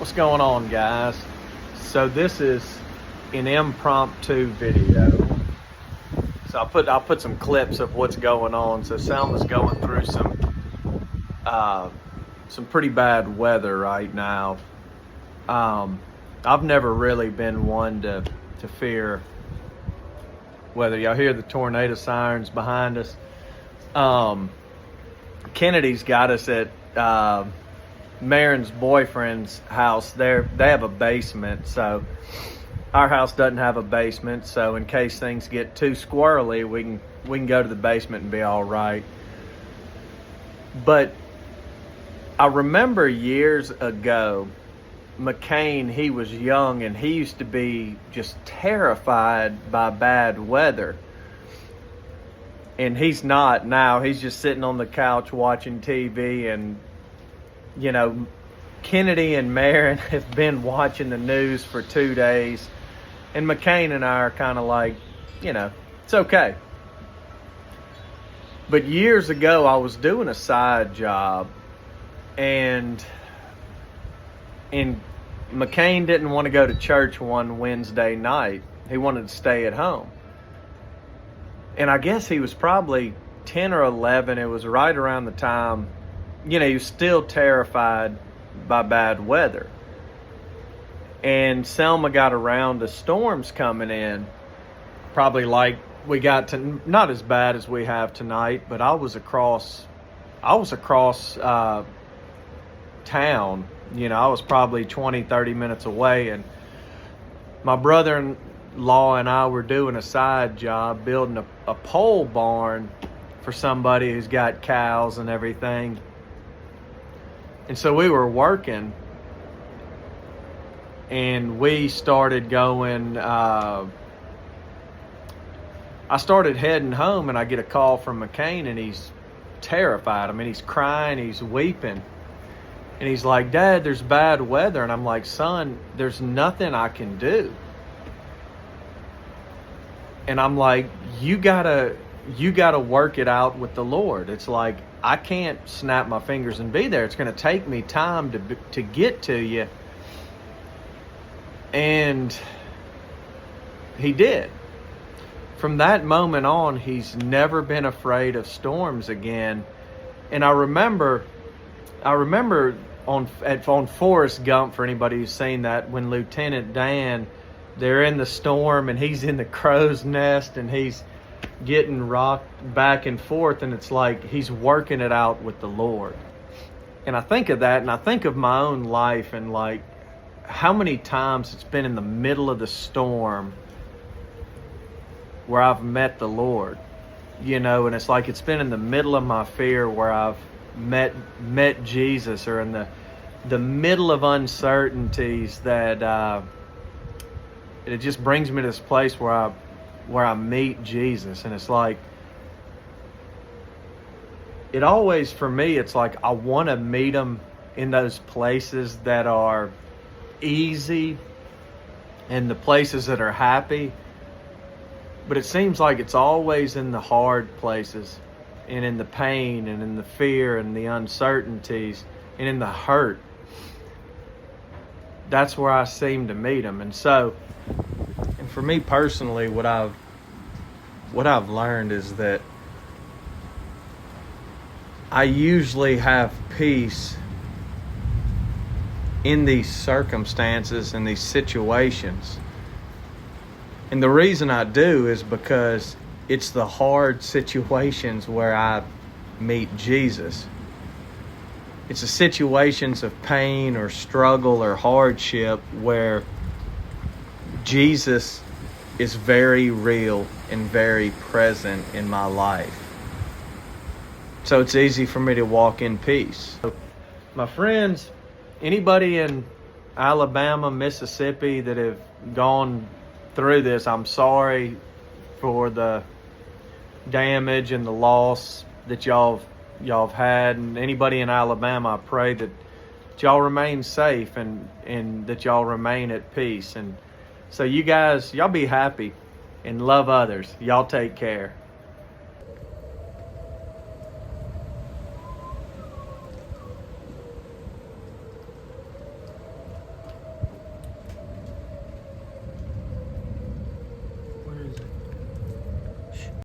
What's going on, guys? So this is an impromptu video. So I'll put some clips of what's going on. So Selma's going through some pretty bad weather right now. I've never really been one to fear weather. Y'all hear the tornado sirens behind us? Kennedy's got us at Marin's boyfriend's house. They have a basement, so our house doesn't have a basement. So in case things get too squirrely, we can go to the basement and be all right. But I remember years ago, McCain, he was young and he used to be just terrified by bad weather. And he's not now. He's just sitting on the couch watching TV. And, you know, Kennedy and Marin have been watching the news for 2 days. And McCain and I are kind of like, you know, it's okay. But years ago, I was doing a side job. And McCain didn't want to go to church one Wednesday night. He wanted to stay at home. And I guess he was probably 10 or 11. It was right around the time, you know, he was still terrified by bad weather. And Selma got around to storms coming in, probably like we got to, not as bad as we have tonight, but I was across town. You know, I was probably 20, 30 minutes away, and my brother-in-law and I were doing a side job building a pole barn for somebody who's got cows and everything. And so we were working, and we started going, I started heading home, and I get a call from McCain, and he's terrified. I mean, he's crying, he's weeping. And he's like, "Dad, there's bad weather." And I'm like, "Son, there's nothing I can do." And I'm like, you gotta work it out with the Lord. It's like, I can't snap my fingers and be there. It's going to take me time to get to you. And he did. From that moment on, he's never been afraid of storms again. And I remember on Forrest Gump, for anybody who's seen that, when Lieutenant Dan, they're in the storm and he's in the crow's nest and he's getting rocked back and forth, and it's like he's working it out with the Lord. And I think of that, and I think of my own life, and like how many times it's been in the middle of the storm where I've met the Lord, you know. And it's like it's been in the middle of my fear where I've met Jesus, or in the middle of uncertainties that it just brings me to this place where I meet Jesus. And it's like, it always, for me, it's like I want to meet him in those places that are easy and the places that are happy. But it seems like it's always in the hard places, and in the pain, and in the fear, and the uncertainties, and in the hurt. That's where I seem to meet him. And so, and for me personally, what I've learned is that I usually have peace in these circumstances and these situations. And the reason I do is because it's the hard situations where I meet Jesus. It's the situations of pain or struggle or hardship where Jesus is very real and very present in my life. So it's easy for me to walk in peace. So my friends, anybody in Alabama, Mississippi that have gone through this, I'm sorry for the damage and the loss that y'all have had. And anybody in Alabama, I pray that y'all remain safe and that y'all remain at peace. And so you guys, y'all be happy and love others. Y'all take care.